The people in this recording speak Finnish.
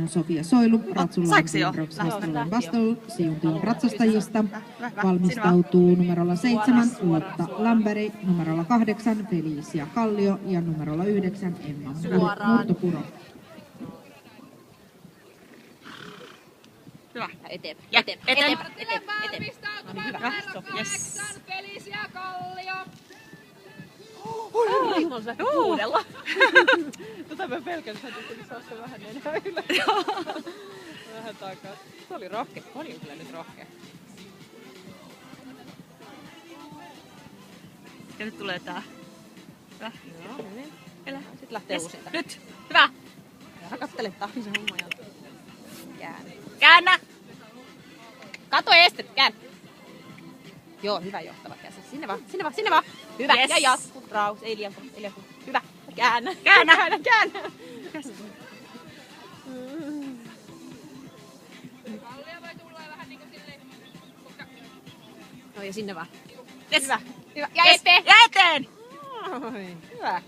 Sofia Soilu, Ratsulantin Roksvastolen Bastel, Siuntion ratsastajista. Valmistautuu numerolla 7 Lotta Lamberi, numerolla 8 Felicia Kallio ja numerolla 9 Emma Murtopuro. Hyvä. Eteen. Hyvä. Yes. Felicia Kallio. Uudella. Tota mä pelkäsin, että saa se vähän enää ylös. Vähän takaa. Se oli rohkea. Oli kyllä nyt rohkea. Ja nyt tulee tää. Hyvä. Joo, hyvin. Elä. Sitten lähtee Yes. uusinta. Nyt. Hyvä. Ja kattele taas se homma ja käännä. Käännä. Kato estet, käännä. Joo, hyvä johtava käsi. Sinne vaan. Hyvä. Yes. Ja jatku. Raus. Ei liian. Hyvä. Käännä. Käännä. Yes. No ja sinne vaan. Yes. Hyvä. Ja eteen. Ja eteen. Hyvä.